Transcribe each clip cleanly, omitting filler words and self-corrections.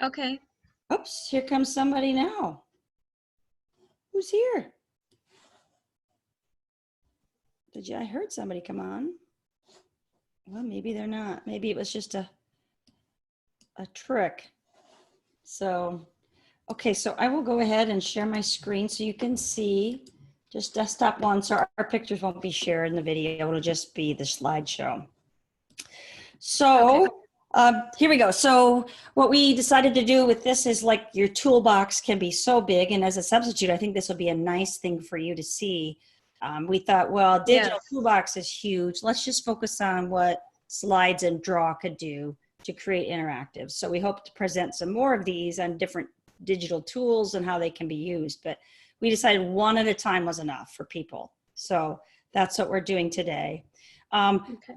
Okay. Oops, here comes somebody now. Who's here? I heard somebody come on. Well, maybe they're not. Maybe it was just a trick. So, okay, so I will go ahead and share my screen so you can see just desktop one. So our pictures won't be shared in the video. It'll just be the slideshow. So here we go. So what we decided to do with this is, like, your toolbox can be so big, and as a substitute, I think this will be a nice thing for you to see. We thought, well, digital toolbox is huge. Let's just focus on what slides and draw could do to create interactives. So we hope to present some more of these on different digital tools and how they can be used, but we decided one at a time was enough for people. So that's what we're doing today.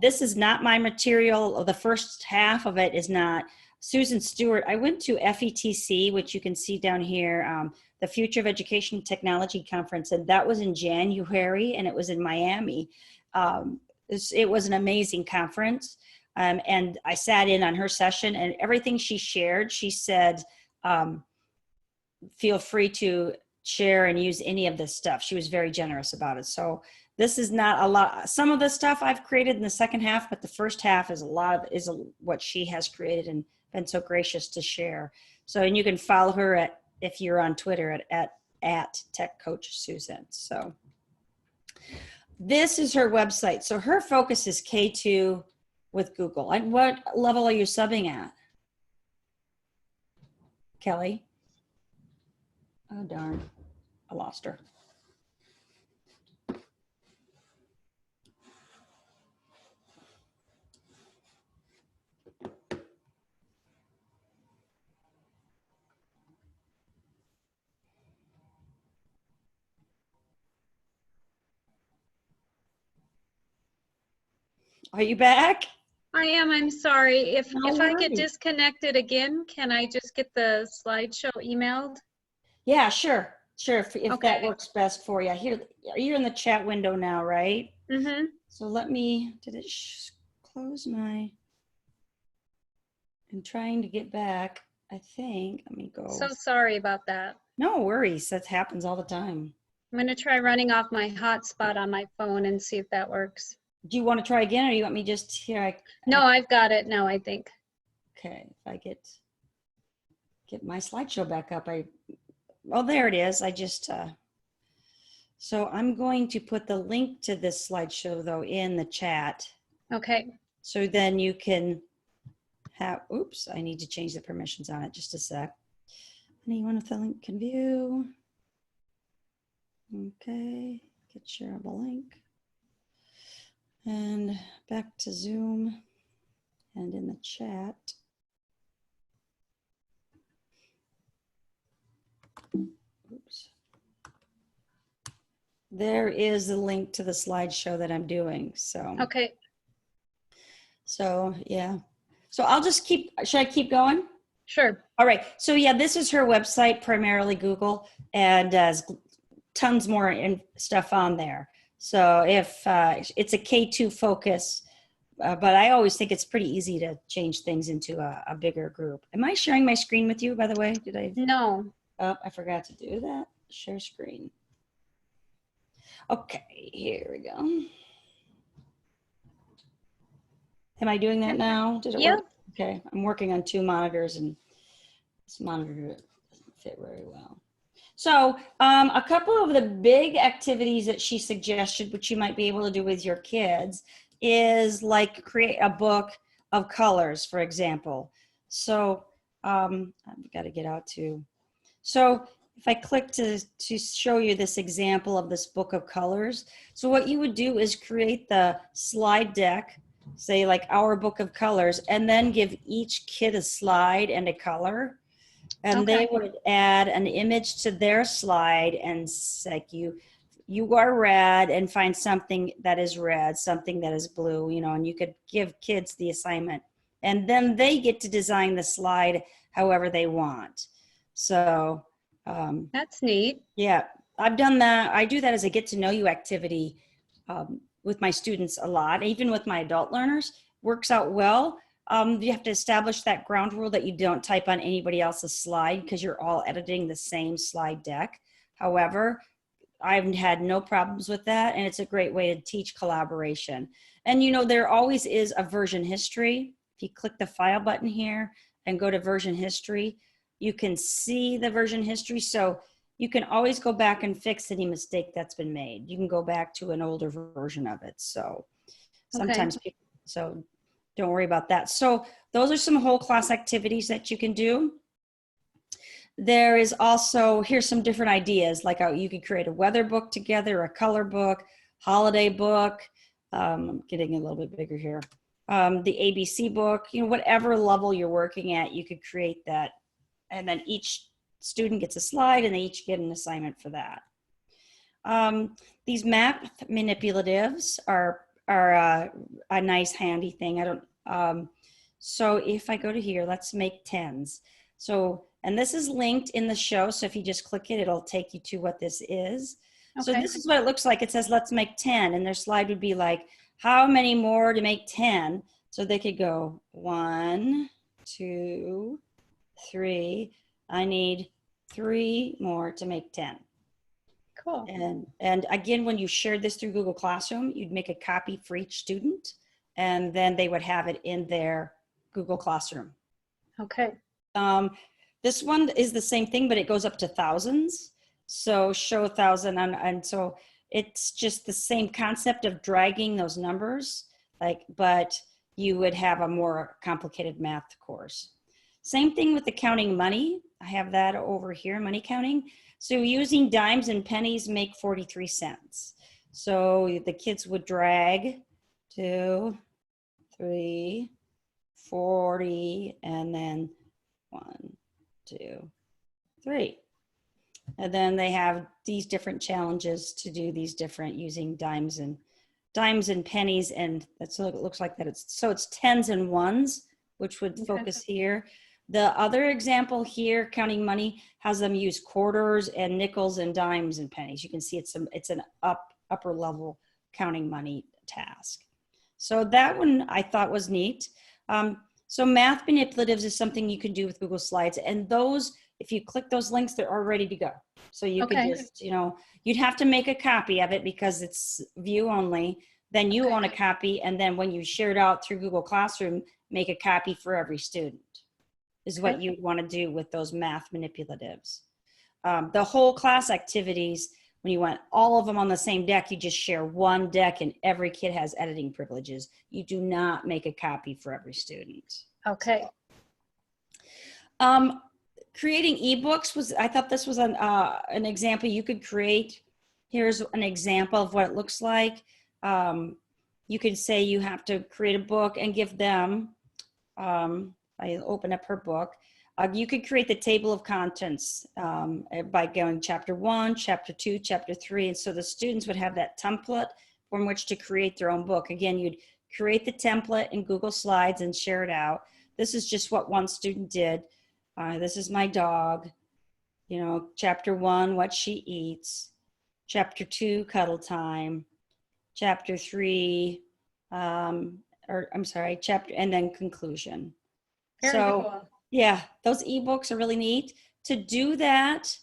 This is not my material. The first half of it is not. Susan Stewart, I went to FETC, which you can see down here, the Future of Education Technology Conference, and that was in January, and it was in Miami. It was an amazing conference, and I sat in on her session, and everything she shared, she said, feel free to share and use any of this stuff. She was very generous about it. So this is not a lot. Some of the stuff I've created in the second half, but the first half is what she has created and been so gracious to share. So, and you can follow her if you're on Twitter at Tech Coach Susan. So this is her website. So her focus is K2 with Google. And what level are you subbing at, Kelly? Oh, darn. I lost her. Are you back? I am. I'm sorry. If I get worries. disconnected again, can I just get the slideshow emailed? Yeah, sure. Sure, if Okay. that works best for you. Here, you're in the chat window now, right? Mm-hmm. So let me, did it close my, I'm trying to get back, I think. Let me go. So sorry about that. No worries, that happens all the time. I'm going to try running off my hotspot on my phone and see if that works. Do you want to try again, or you want me just here? No, I've got it now, I think. Okay, if I get my slideshow back up, oh, there it is. I just, so I'm going to put the link to this slideshow, though, in the chat. Okay. So then you can have, oops, I need to change the permissions on it. Just a sec. Anyone with the link can view. Okay, get shareable link. And back to Zoom and in the chat. Oops. There is the link to the slideshow that I'm doing. So okay. So yeah. So I'll just should I keep going? Sure. All right. So yeah, this is her website, primarily Google, and tons more stuff on there. So if it's a K2 focus, but I always think it's pretty easy to change things into a bigger group. Am I sharing my screen with you, by the way? Did I? No. Oh, I forgot to do that. Share screen. Okay, here we go. Am I doing that now? Did it work? Okay, I'm working on two monitors, and this monitor doesn't fit very well. So a couple of the big activities that she suggested, which you might be able to do with your kids, is like create a book of colors, for example. So I've got to get out to. So if I click to show you this example of this book of colors, so what you would do is create the slide deck, say like our book of colors, and then give each kid a slide and a color. And they would add an image to their slide and like you are red, and find something that is red, something that is blue, you know, and you could give kids the assignment. And then they get to design the slide however they want. So that's neat. Yeah, I've done that. I do that as a get to know you activity with my students a lot, even with my adult learners. Works out well. You have to establish that ground rule that you don't type on anybody else's slide because you're all editing the same slide deck. However, I've had no problems with that, and it's a great way to teach collaboration. And you know, there always is a version history. If you click the file button here and go to version history, you can see the version history. So you can always go back and fix any mistake that's been made. You can go back to an older version of it. So sometimes Okay. people, so don't worry about that. So those are some whole class activities that you can do. There is also, here's some different ideas, like you could create a weather book together, a color book, holiday book. I'm getting a little bit bigger here. The ABC book, you know, whatever level you're working at, you could create that. And then each student gets a slide and they each get an assignment for that. These math manipulatives are a nice handy thing. So if I go to here, let's make tens. So, and this is linked in the show. So if you just click it, it'll take you to what this is. So Okay. this is what it looks like. It says, let's make 10. And their slide would be like, how many more to make 10? So they could go 1, 2, 3. I need 3 more to make 10. Cool. And again, when you shared this through Google Classroom, you'd make a copy for each student, and then they would have it in their Google Classroom. Okay. This one is the same thing, but it goes up to thousands. So show 1,000, and so it's just the same concept of dragging those numbers, but you would have a more complicated math course. Same thing with the counting money. I have that over here, money counting. So using dimes and pennies make 43 cents. So the kids would drag 2, 3, 40, and then 1, 2, 3. And then they have these different challenges to do these different using dimes and pennies, and that's what it looks like that. It's tens and ones, which would focus here. The other example here, counting money, has them use quarters and nickels and dimes and pennies. You can see it's an upper level counting money task. So that one I thought was neat. So math manipulatives is something you can do with Google Slides, and those, if you click those links, they're all ready to go. So you could just, you know, you'd have to make a copy of it because it's view only. Then you own a copy, and then when you share it out through Google Classroom, make a copy for every student. Is what you'd want to do with those math manipulatives. The whole class activities, when you want all of them on the same deck, you just share one deck and every kid has editing privileges. You do not make a copy for every student. Okay. Creating ebooks I thought this was an example you could create. Here's an example of what it looks like. You could say you have to create a book and give them, I open up her book. You could create the table of contents by going chapter 1, chapter 2, chapter 3. And so the students would have that template from which to create their own book. Again, you'd create the template in Google Slides and share it out. This is just what one student did. This is my dog. You know, chapter 1, what she eats. Chapter 2, cuddle time. Chapter 3, and then conclusion. Very cool. Yeah, those ebooks are really neat. To do that,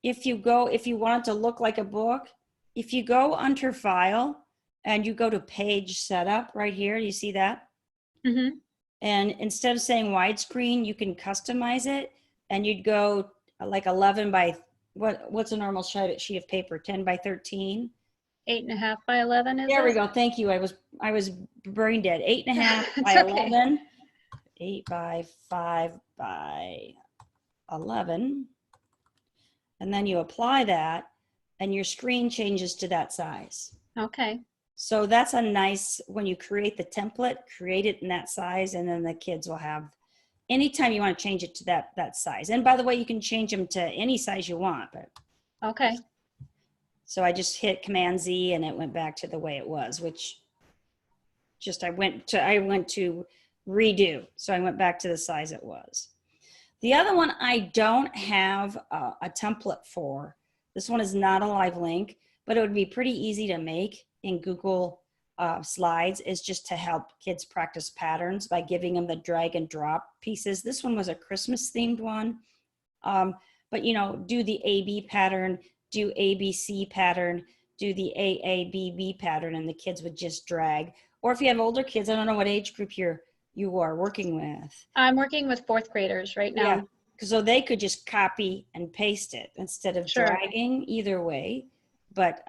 if you want it to look like a book, if you go under file and you go to page setup right here, you see that? Mm-hmm. And instead of saying widescreen, you can customize it, and you'd go like 11 by, what's a normal sheet of paper, 10 by 13? 8.5 by 11 is There we it? go, thank you. I was brain dead. 8.5 It's by okay. 11. 8 by 5 by 11. And then you apply that and your screen changes to that size. Okay. So that's a nice, when you create the template, create it in that size, and then the kids will have, anytime you want to change it to that size. And by the way, you can change them to any size you want. But Okay. so I just hit Command Z and it went back to the way it was, which just I went to redo. So I went back to the size it was. The other one I don't have a template for. This one is not a live link, but it would be pretty easy to make in Google slides is just to help kids practice patterns by giving them the drag and drop pieces. This one was a Christmas themed one. But you know, do the AB pattern, do ABC pattern, do the AABB pattern, and the kids would just drag. Or if you have older kids, I don't know what age group you are working with. I'm working with fourth graders right now. Yeah, so they could just copy and paste it instead of Sure. dragging either way. But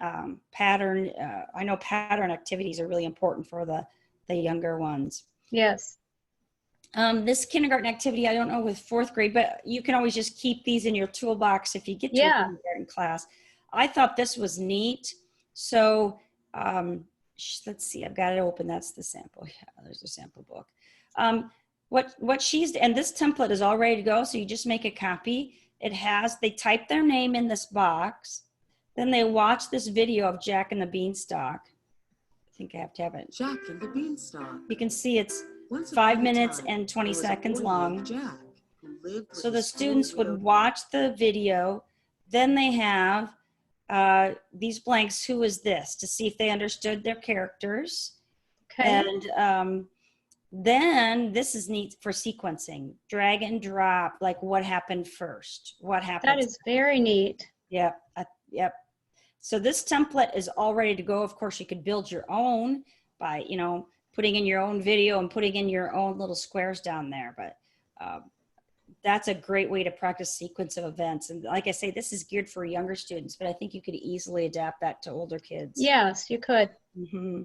pattern, I know pattern activities are really important for the younger ones. Yes. This kindergarten activity, I don't know with fourth grade, but you can always just keep these in your toolbox if you get to a kindergarten class. I thought this was neat. So let's see, I've got it open. That's the sample. Yeah, there's a sample book. What she's, and this template is all ready to go. So you just make a copy. They type their name in this box. Then they watch this video of Jack and the Beanstalk. I think I have to have it. Jack and the Beanstalk. You can see it's Once 5 upon a minutes time, and 20 there was a seconds boy long. named Jack, who lived with So the his students whole would widow. watch the video. Then they have these blanks, who is this, to see if they understood their characters. Okay. And then this is neat for sequencing. Drag and drop, like what happened first? What happened? That is very neat. Yep. Yep. So this template is all ready to go. Of course, you could build your own by, you know, putting in your own video and putting in your own little squares down there. But that's a great way to practice sequence of events. And like I say, this is geared for younger students, but I think you could easily adapt that to older kids. Yes, you could. Mm-hmm.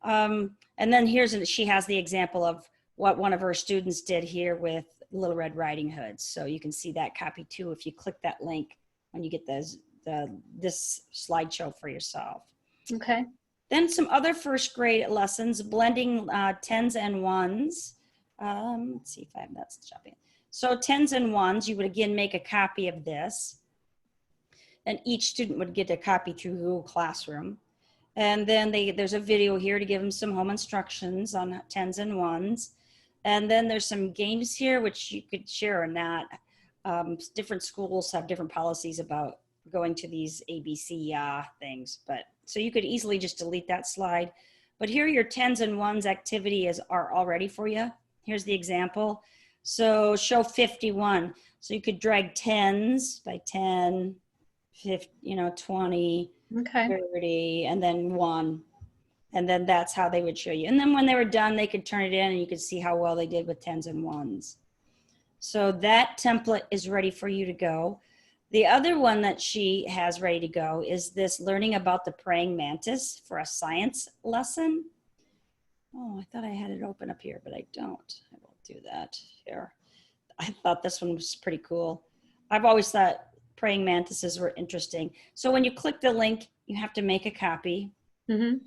And then she has the example of what one of her students did here with Little Red Riding Hood. So you can see that copy too if you click that link when you get this slideshow for yourself. Okay. Then some other first grade lessons, blending tens and ones. Let's see if I have that shopping. So tens and ones, you would again make a copy of this. And each student would get a copy through Google Classroom. And then there's a video here to give them some home instructions on tens and ones. And then there's some games here, which you could share or not. Different schools have different policies about going to these ABC things, but so you could easily just delete that slide. But here your tens and ones activity are all ready for you. Here's the example. So show 51. So you could drag tens by 10, 50, 20, Okay. 30, and then 1. And then that's how they would show you. And then when they were done, they could turn it in and you could see how well they did with tens and ones. So that template is ready for you to go. The other one that she has ready to go is this learning about the praying mantis for a science lesson. Oh, I thought I had it open up here, but I don't. I will do that here. I thought this one was pretty cool. I've always thought praying mantises were interesting. So when you click the link, you have to make a copy. Mm-hmm.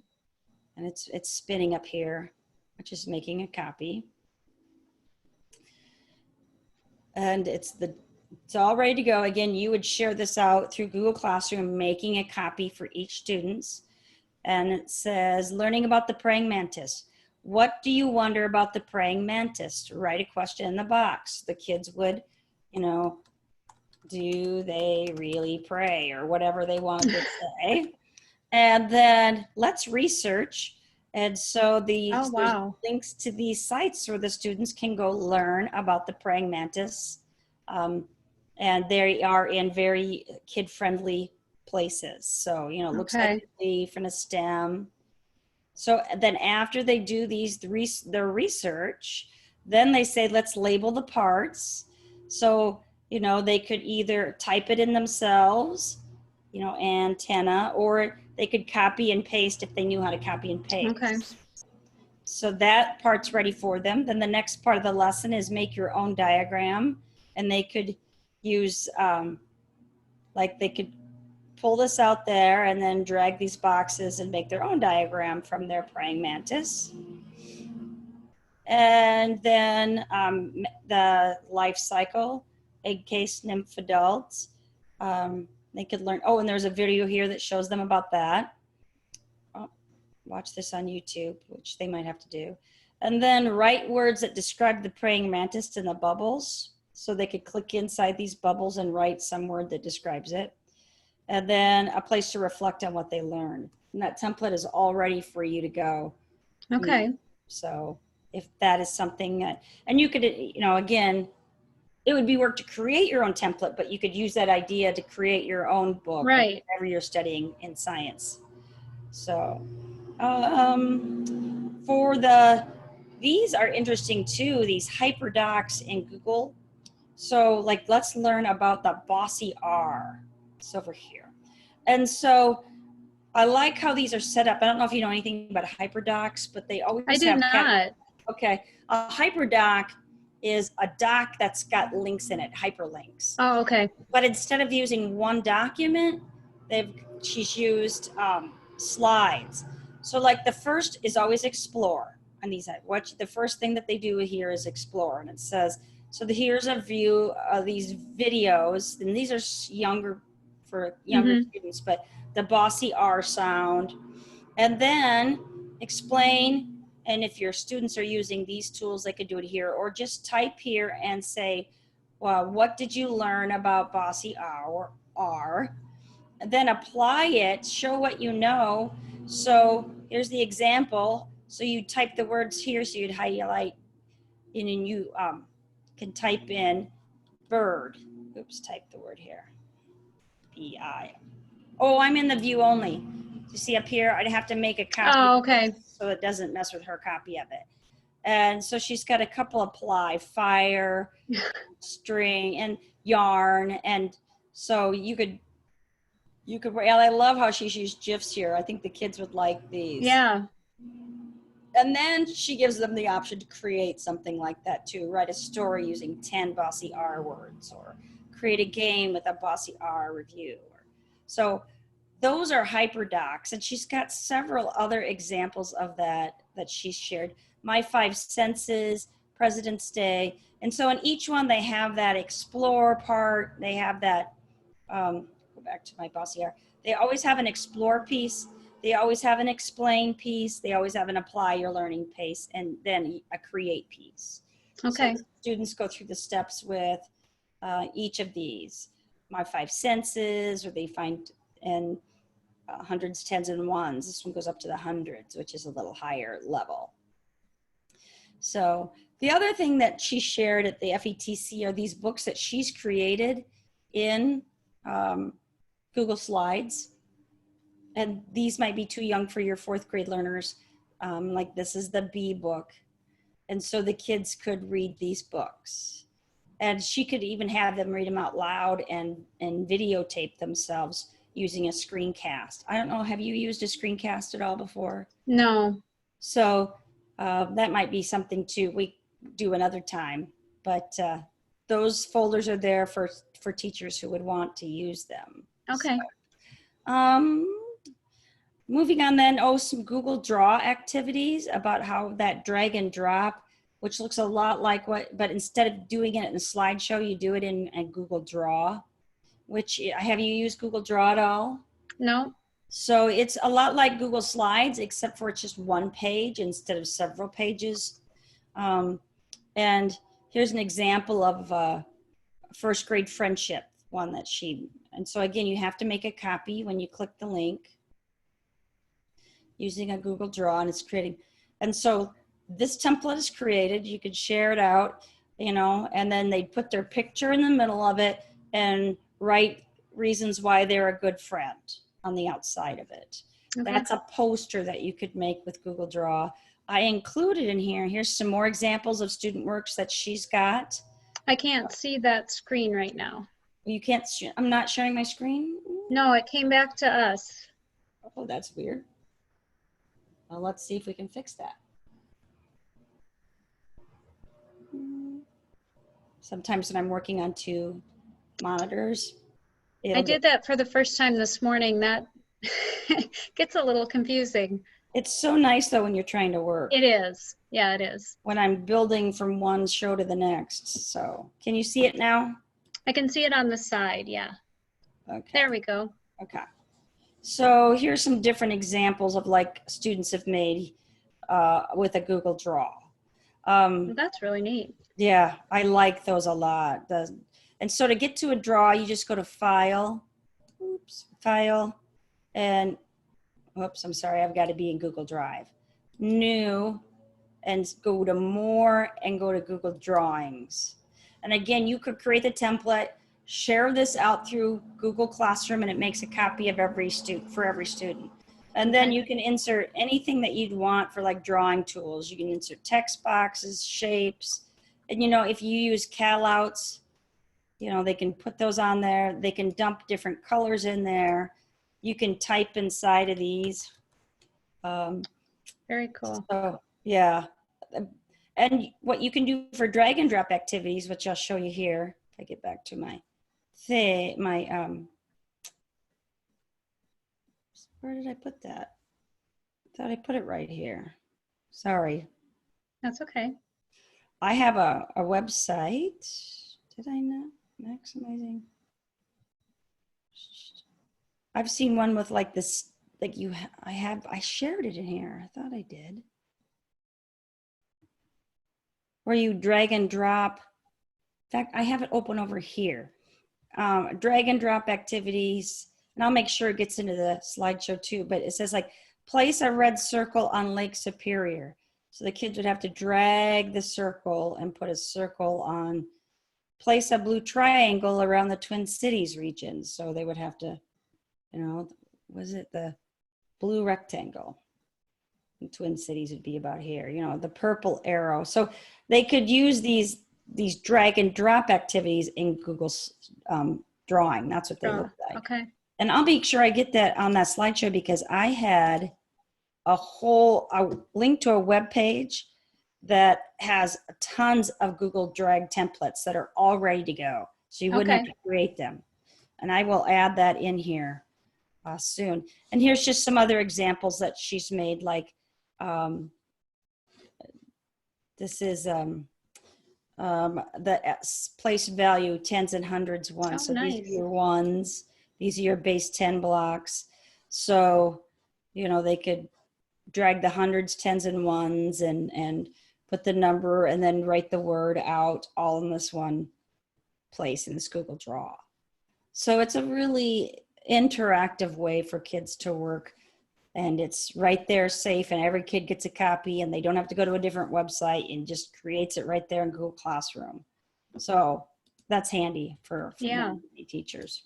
And it's spinning up here, which is making a copy. And it's all ready to go. Again, you would share this out through Google Classroom, making a copy for each student. And it says, learning about the praying mantis. What do you wonder about the praying mantis? Write a question in the box. The kids would, do they really pray, or whatever they wanted to say. And then let's research. And so there's links to these sites where the students can go learn about the praying mantis. And they are in very kid-friendly places. So, it looks like a leaf and a stem. So then after they do their research, then they say, let's label the parts. So, they could either type it in themselves, antenna, or they could copy and paste if they knew how to copy and paste. Okay. So that part's ready for them. Then the next part of the lesson is make your own diagram. And they could use, they could pull this out there and then drag these boxes and make their own diagram from their praying mantis. And then the life cycle, egg case, nymph, adults. They could learn, and there's a video here that shows them about that. Oh, watch this on YouTube, which they might have to do. And then write words that describe the praying mantis in the bubbles. So they could click inside these bubbles and write some word that describes it. and then a place to reflect on what they learned. And that template is all ready for you to go. Okay. So if that is something that, and you could, again, it would be work to create your own template, but you could use that idea to create your own book, Right. whatever you're studying in science. So these are interesting too, these hyperdocs in Google. So like, let's learn about the bossy R. It's over here. And so I like how these are set up. I don't know if you know anything about hyperdocs, but they always I do have not. Okay, a hyperdoc is a doc that's got links in it, hyperlinks. Oh, okay. But instead of using one document, she's used slides. So like the first is always explore. And the first thing that they do here is explore, and it says, here's a view of these videos, and these are younger students, but the bossy R sound, and then explain. And if your students are using these tools, they could do it here, or just type here and say, well, what did you learn about bossy R? And then apply it, show what you know. So here's the example. So you type the words here, so you'd highlight, and then you can type in bird. Oops, type the word here. B-I. Oh, I'm in the view only. You see up here, I'd have to make a copy. Oh, okay. So it doesn't mess with her copy of it. And so she's got a couple apply, fire, string, and yarn. And so you could, well, I love how she's used GIFs here. I think the kids would like these. Yeah. And then she gives them the option to create something like that too. Write a story using 10 bossy R words, or create a game with a bossy R review. So those are hyperdocs, and she's got several other examples of that she's shared. My 5 Senses, President's Day. And so in each one, they have that explore part. They have that, go back to my bossy R. They always have an explore piece. They always have an explain piece. They always have an apply your learning piece, and then a create piece. Okay. So students go through the steps with each of these. My 5 Senses, or they find in hundreds, tens, and ones. This one goes up to the hundreds, which is a little higher level. So the other thing that she shared at the FETC are these books that she's created in Google Slides. And these might be too young for your 4th grade learners. Like this is the B book. And so the kids could read these books. And she could even have them read them out loud and videotape themselves using a screencast. I don't know, have you used a screencast at all before? No. So that might be something to we do another time. But those folders are there for teachers who would want to use them. Okay. So, moving on then, some Google Draw activities about how that drag and drop, which looks a lot like but instead of doing it in a slideshow, you do it in Google Draw. Which, have you used Google Draw at all? No. So it's a lot like Google Slides, except for it's just one page instead of several pages. And here's an example of a 1st grade friendship one that and so again, you have to make a copy when you click the link using a Google Draw, and it's creating. And so this template is created. You could share it out, and then they put their picture in the middle of it and write reasons why they're a good friend on the outside of it. Okay. That's a poster that you could make with Google Draw. I included in here. Here's some more examples of student works that she's got. I can't see that screen right now. You can't, I'm not sharing my screen? No, it came back to us. Oh, that's weird. Well, let's see if we can fix that. Sometimes when I'm working on 2 monitors. I did that for the first time this morning. That gets a little confusing. It's so nice though when you're trying to work. It is. Yeah, it is. When I'm building from one show to the next. So can you see it now? I can see it on the side. Yeah. Okay. There we go. Okay. So here's some different examples of like students have made with a Google Draw. Well, that's really neat. Yeah, I like those a lot. And so to get to a draw, you just go to File. file, and whoops, I'm sorry, I've got to be in Google Drive. New, and go to more and go to Google Drawings. And again, you could create the template, share this out through Google Classroom, and it makes a copy of every student for every student. And then you can insert anything that you'd want for like drawing tools. You can insert text boxes, shapes, and you know, if you use callouts, you know, they can put those on there. They can dump different colors in there. You can type inside of these. Very cool. So yeah. And what you can do for drag and drop activities, which I'll show you here. If I get back to my thing, where did I put that? I thought I put it right here. Sorry. That's okay. I have a website. Did I not? Maximizing. I've seen one with like this, like I shared it in here. I thought I did. Where you drag and drop. In fact, I have it open over here. Drag and drop activities, and I'll make sure it gets into the slideshow too, but it says like, place a red circle on Lake Superior. So the kids would have to drag the circle and put a circle on, place a blue triangle around the Twin Cities region. So they would have to, you know, was it the blue rectangle? The Twin Cities would be about here, you know, the purple arrow. So they could use these drag and drop activities in Google's drawing. That's what they look like. Okay. And I'll make sure I get that on that slideshow, because I had a link to a web page that has tons of Google drag templates that are all ready to go. So you wouldn't have to create them. And I will add that in here soon. And here's just some other examples that she's made, like this is the place value tens and hundreds ones. Oh, so nice. These are your ones. These are your base 10 blocks. So, you know, they could drag the hundreds, tens, and ones and put the number and then write the word out all in this one place in this Google Draw. So it's a really interactive way for kids to work, and it's right there safe, and every kid gets a copy, and they don't have to go to a different website, and just creates it right there in Google Classroom. So that's handy for many teachers.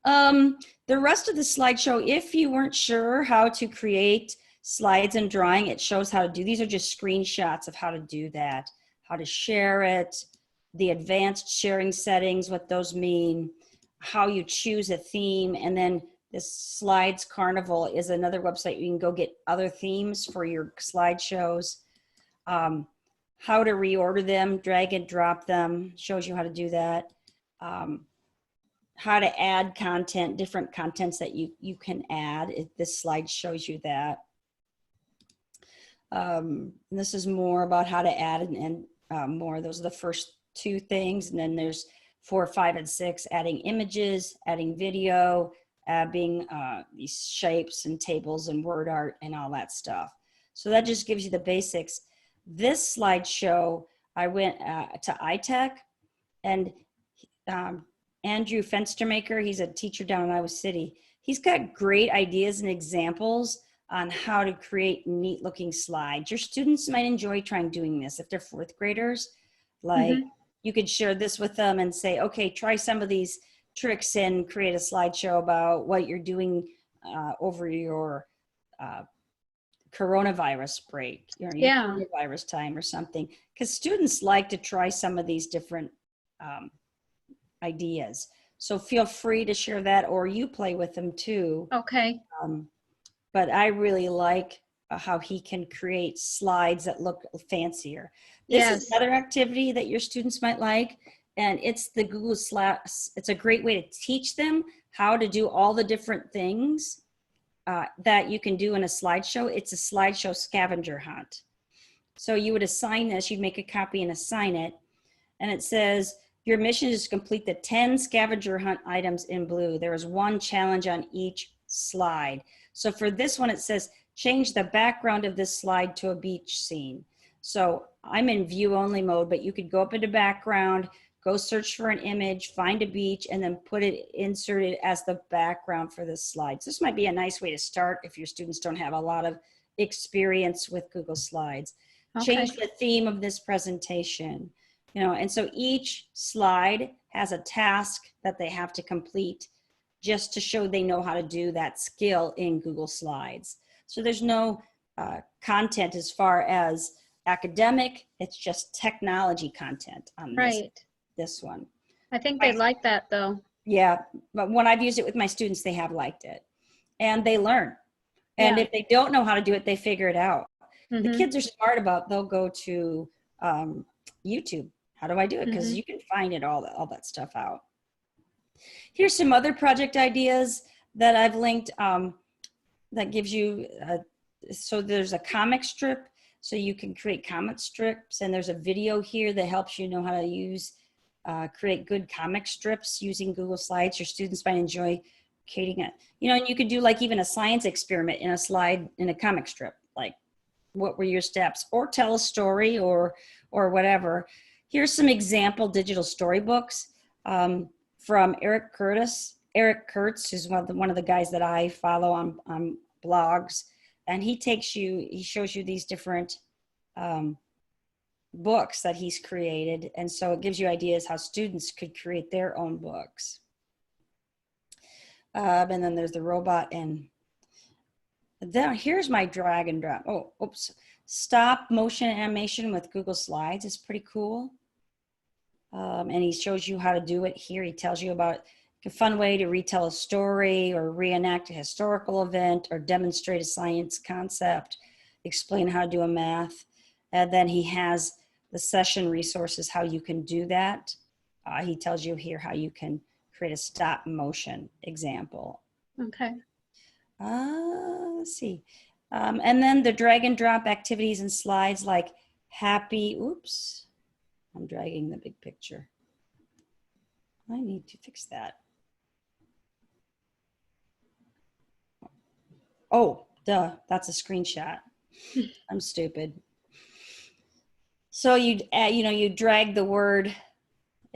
The rest of the slideshow, if you weren't sure how to create slides and drawing, it shows how to do. These are just screenshots of how to do that, how to share it, the advanced sharing settings, what those mean, how you choose a theme, and then this Slides Carnival is another website. You can go get other themes for your slideshows. How to reorder them, drag and drop them, shows you how to do that. How to add content, different contents that you can add. This slide shows you that. This is more about how to add and more. Those are the first two things. And then there's 4, 5, and 6, adding images, adding video, adding these shapes and tables and word art and all that stuff. So that just gives you the basics. This slideshow, I went to iTech, and Andrew Fenstermaker, he's a teacher down in Iowa City. He's got great ideas and examples on how to create neat looking slides. Your students might enjoy trying doing this. If they're 4th graders, like you could share this with them and say, okay, try some of these tricks and create a slideshow about what you're doing over your coronavirus break, your coronavirus time or something. Because students like to try some of these different ideas. So feel free to share that, or you play with them too. Okay. But I really like how he can create slides that look fancier. This is another activity that your students might like, and it's the Google Slides. It's a great way to teach them how to do all the different things that you can do in a slideshow. It's a slideshow scavenger hunt. So you would assign this, you'd make a copy and assign it, and it says, your mission is to complete the 10 scavenger hunt items in blue. There is one challenge on each slide. So for this one, it says, change the background of this slide to a beach scene. So I'm in view only mode, but you could go up into background, go search for an image, find a beach, and then insert it as the background for the slides. This might be a nice way to start if your students don't have a lot of experience with Google Slides. Okay. Change the theme of this presentation, you know, and so each slide has a task that they have to complete just to show they know how to do that skill in Google Slides. So there's no content as far as academic, it's just technology content on this one. I think they like that though. Yeah, but when I've used it with my students, they have liked it and they learn. And Yeah. if they don't know how to do it, they figure it out. Mhm. The kids are smart about, they'll go to YouTube. How do I do it? Because you can find it, all that stuff out. Here's some other project ideas that I've linked that gives you, so there's a comic strip, so you can create comic strips, and there's a video here that helps you know how to use, create good comic strips using Google Slides. Your students might enjoy creating it. You know, and you could do like even a science experiment in a slide, in a comic strip, like what were your steps, or tell a story or whatever. Here's some example digital storybooks from Eric Curtis. Eric Kurtz is one of the guys that I follow on blogs, and he shows you these different books that he's created, and so it gives you ideas how students could create their own books. And then there's the robot, and then here's my drag and drop. Oh, oops. Stop motion animation with Google Slides is pretty cool. And he shows you how to do it here. He tells you about a fun way to retell a story or reenact a historical event or demonstrate a science concept, explain how to do a math. And then he has the session resources, how you can do that. He tells you here how you can create a stop motion example. Okay. Let's see. And then the drag and drop activities and slides like happy, oops, I'm dragging the big picture. I need to fix that. Oh, duh, that's a screenshot. I'm stupid. So you drag the word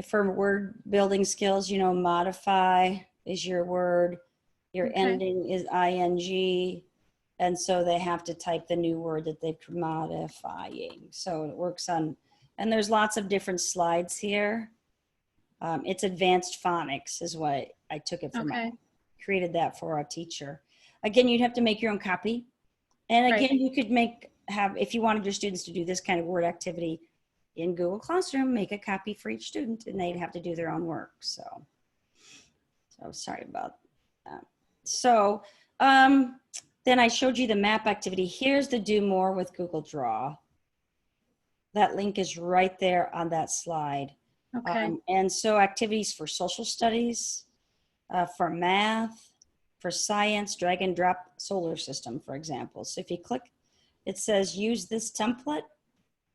for word building skills, modify is your word, your ending is ing, and so they have to type the new word that they're modifying. So it works on, and there's lots of different slides here. It's advanced phonics is what I took it from. I created that for a teacher. Again, you'd have to make your own copy. And again, you could if you wanted your students to do this kind of word activity in Google Classroom, make a copy for each student and they'd have to do their own work. So sorry about that. So then I showed you the map activity. Here's the do more with Google Draw. That link is right there on that slide. Okay. And so activities for social studies, for math, for science, drag and drop solar system, for example. So if you click, it says use this template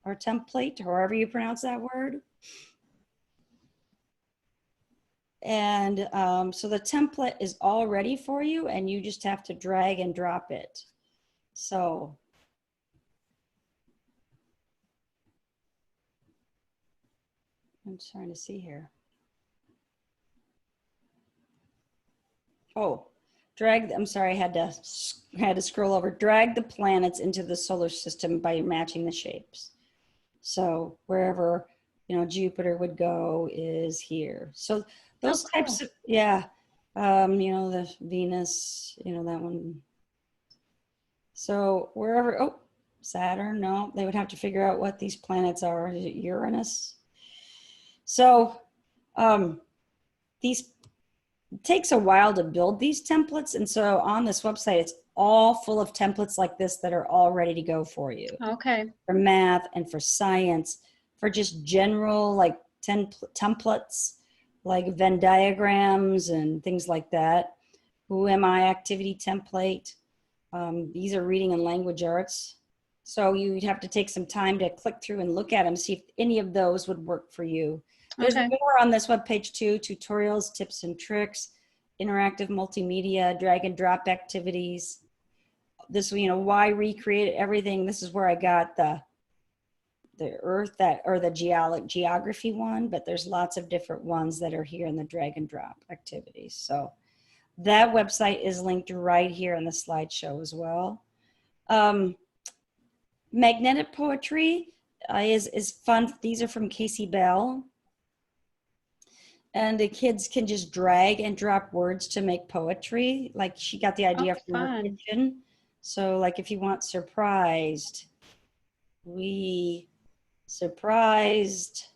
or template, however you pronounce that word. And so the template is all ready for you and you just have to drag and drop it. So I'm trying to see here. Oh, I'm sorry, I had to scroll over. Drag the planets into the solar system by matching the shapes. So wherever, Jupiter would go is here. So those types of, the Venus, that one. So wherever, Saturn, no, they would have to figure out what these planets are. Is it Uranus? So it takes a while to build these templates. And so on this website, it's all full of templates like this that are all ready to go for you. Okay. For math and for science, for just general like templates, like Venn diagrams and things like that. Who am I activity template. These are reading and language arts. So you'd have to take some time to click through and look at them, see if any of those would work for you. There's more on this webpage too, tutorials, tips and tricks, interactive multimedia, drag and drop activities. This, why recreate everything. This is where I got the the earth or the geography one, but there's lots of different ones that are here in the drag and drop activities. So that website is linked right here in the slideshow as well. Magnetic poetry is fun. These are from Casey Bell. And the kids can just drag and drop words to make poetry. Like she got the idea from her kitchen. So like if you want surprised, we surprised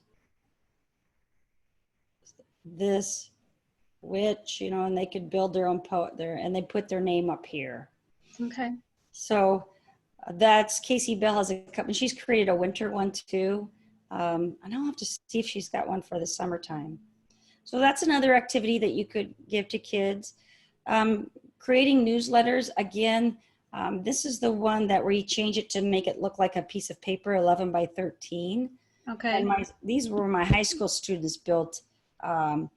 this witch, you know, and they could build their own poet there, and they put their name up here. Okay. So that's Casey Bell has a couple, and she's created a winter one too. And I'll have to see if she's got one for the summertime. So that's another activity that you could give to kids. Creating newsletters, again, this is the one that where you change it to make it look like a piece of paper, 11 by 13. Okay. And these were my high school students built. Oh,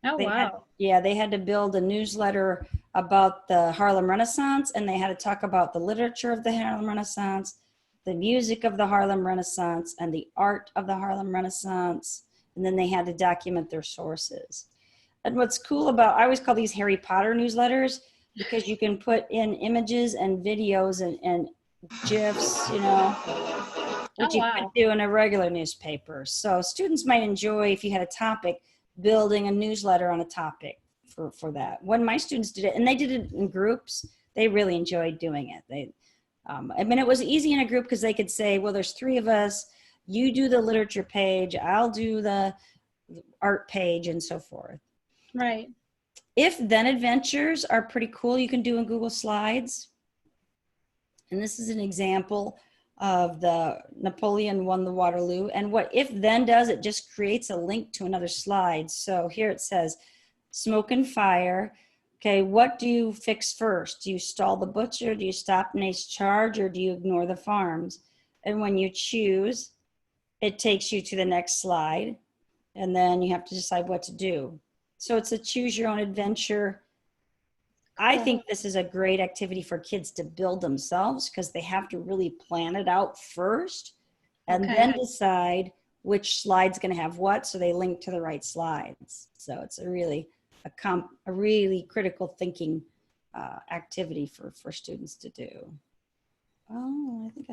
wow. They had to build a newsletter about the Harlem Renaissance, and they had to talk about the literature of the Harlem Renaissance, the music of the Harlem Renaissance, and the art of the Harlem Renaissance. And then they had to document their sources. And what's cool about, I always call these Harry Potter newsletters, because you can put in images and videos and GIFs, you know, which you could do in a regular newspaper. So students might enjoy, if you had a topic, building a newsletter on a topic for that. When my students did it, and they did it in groups, they really enjoyed doing it. I mean, it was easy in a group because they could say, well, there's 3 of us, you do the literature page, I'll do the art page, and so forth. Right. If then adventures are pretty cool. You can do in Google Slides. And this is an example of the Napoleon won the Waterloo. And what if then does, it just creates a link to another slide. So here it says, smoke and fire. Okay, what do you fix first? Do you stall the butcher? Do you stop Nate's charge? Or do you ignore the farms? And when you choose, it takes you to the next slide. And then you have to decide what to do. So it's a choose your own adventure. I think this is a great activity for kids to build themselves, because they have to really plan it out first and then decide which slide's going to have what, so they link to the right slides. So it's a really critical thinking activity for students to do. Oh, I think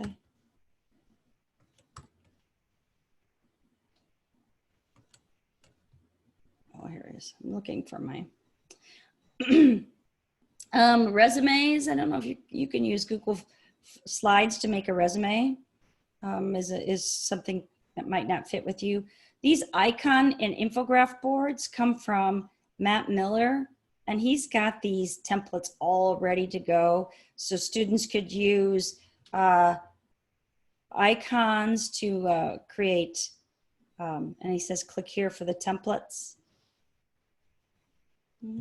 oh, here it is. I'm looking for my resumes. I don't know if you can use Google Slides to make a resume. Is something that might not fit with you. These icon and infograph boards come from Matt Miller, and he's got these templates all ready to go. So students could use icons to create, and he says, click here for the templates.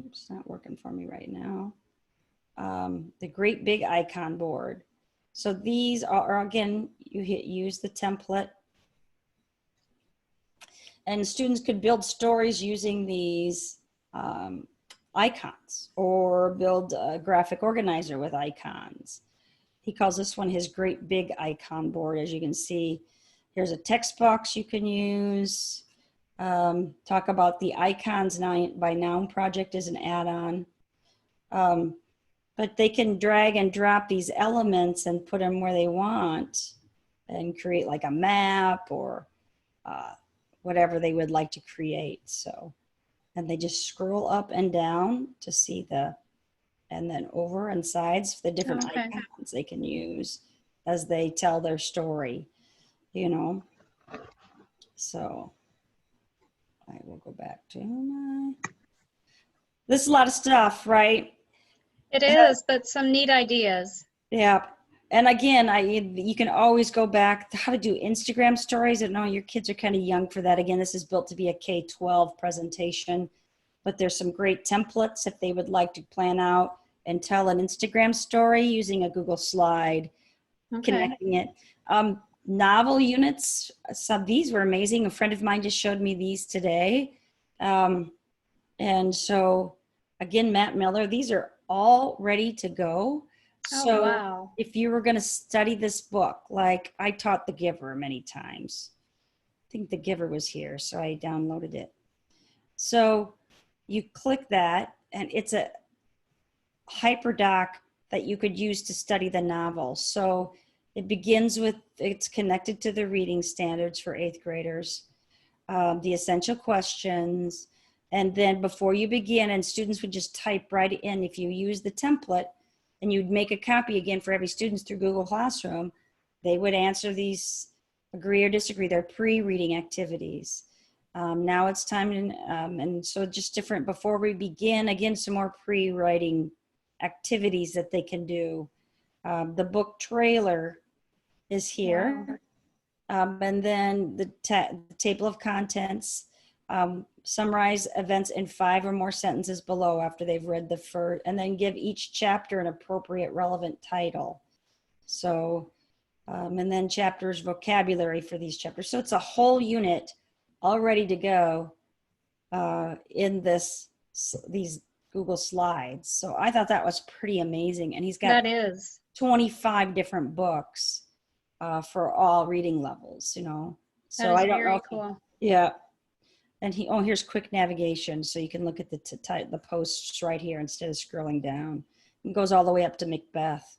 It's not working for me right now. The great big icon board. So these are, again, you hit use the template. And students could build stories using these icons, or build a graphic organizer with icons. He calls this one his great big icon board. As you can see, here's a text box you can use. Talk about the icons by noun project as an add-on. But they can drag and drop these elements and put them where they want and create like a map or whatever they would like to create. So, and they just scroll up and down to see and then over and sides, the different icons they can use as they tell their story, you know. So I will go back to this is a lot of stuff, right? It is, but some neat ideas. Yeah. And again, you can always go back to how to do Instagram stories. I know your kids are kind of young for that. Again, this is built to be a K-12 presentation, but there's some great templates if they would like to plan out and tell an Instagram story using a Google slide, connecting it. Novel units, these were amazing. A friend of mine just showed me these today. And so again, Matt Miller, these are all ready to go. Oh, So wow. if you were going to study this book, like I taught The Giver many times, I think The Giver was here, so I downloaded it. So you click that, and it's a hyperdoc that you could use to study the novel. So it begins with, it's connected to the reading standards for 8th graders, the essential questions, and then before you begin, and students would just type right in, if you use the template, and you'd make a copy again for every student through Google Classroom, they would answer these, agree or disagree, their pre-reading activities. Now it's time, and so just different, before we begin, again, some more pre-writing activities that they can do. The book trailer is here. Wow. And then the table of contents, summarize events in 5 or more sentences below after they've read the first, and then give each chapter an appropriate relevant title. So, and then chapters, vocabulary for these chapters. So it's a whole unit all ready to go in these Google Slides. So I thought that was pretty amazing. And he's got That is. 25 different books for all reading levels, you know. That So is I don't know. very cool. Yeah. And here's quick navigation. So you can look at the posts right here instead of scrolling down. It goes all the way up to Macbeth.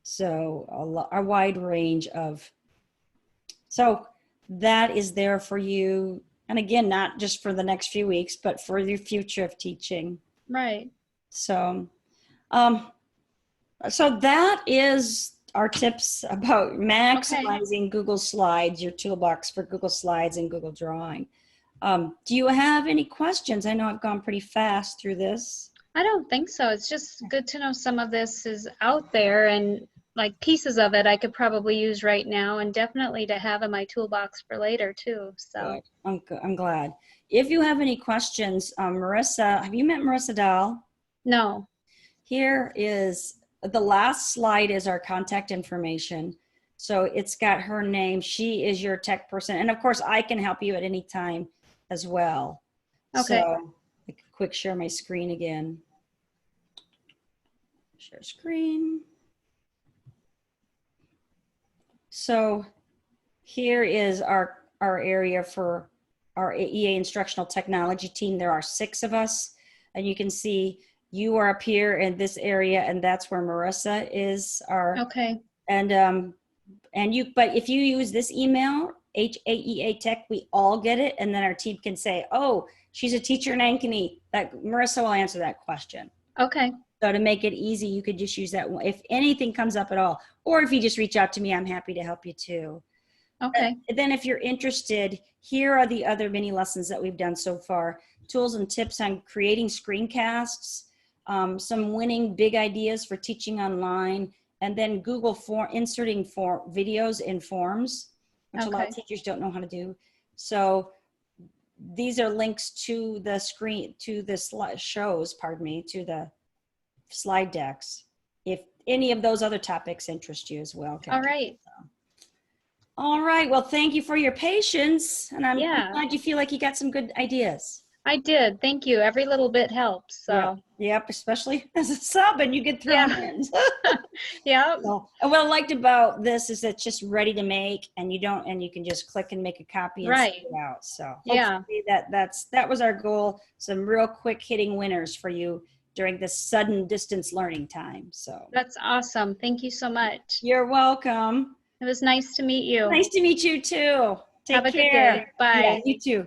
So a wide range of, so that is there for you. And again, not just for the next few weeks, but for your future of teaching. Right. So, so that is our tips about maximizing Google Slides, your toolbox for Google Slides and Google Drawing. Do you have any questions? I know I've gone pretty fast through this. I don't think so. It's just good to know some of this is out there, and like pieces of it I could probably use right now, and definitely to have in my toolbox for later too. So I'm glad. If you have any questions, Marissa, have you met Marissa Dahl? no. Here is, the last slide is our contact information. So it's got her name. She is your tech person. And of course, I can help you at any time as well. Okay. So I can quick share my screen again. Share screen. So here is our area for our AEA instructional technology team. There are 6 of us, and you can see you are up here in this area, and that's where Marissa is. Okay. But if you use this email, HAEA Tech, we all get it, and then our team can say, oh, she's a teacher in Ankeny. That Marissa will answer that question. Okay. So to make it easy, you could just use that one. If anything comes up at all, or if you just reach out to me, I'm happy to help you too. Okay. And then if you're interested, here are the other mini lessons that we've done so far. Tools and tips on creating screencasts, some winning big ideas for teaching online, and then Google inserting videos in forms, which a lot of teachers don't know how to do. So these are links to the screen, to the shows, pardon me, to the slide decks, if any of those other topics interest you as well. All right. All right. Well, thank you for your patience. And I'm Yeah. glad you feel like you got some good ideas. I did. Thank you. Every little bit helps. So. Yep. Especially as a sub, and you get thrown in. Yeah. So, and what I liked about this is it's just ready to make, and you can just click and make a copy and send it out. So hopefully that was our goal. Some real quick hitting winners for you during this sudden distance learning time. So that's awesome. Thank you so much. You're welcome. It was nice to meet you. Nice to meet you too. Take care. Have a good day. Bye. Yeah, you too.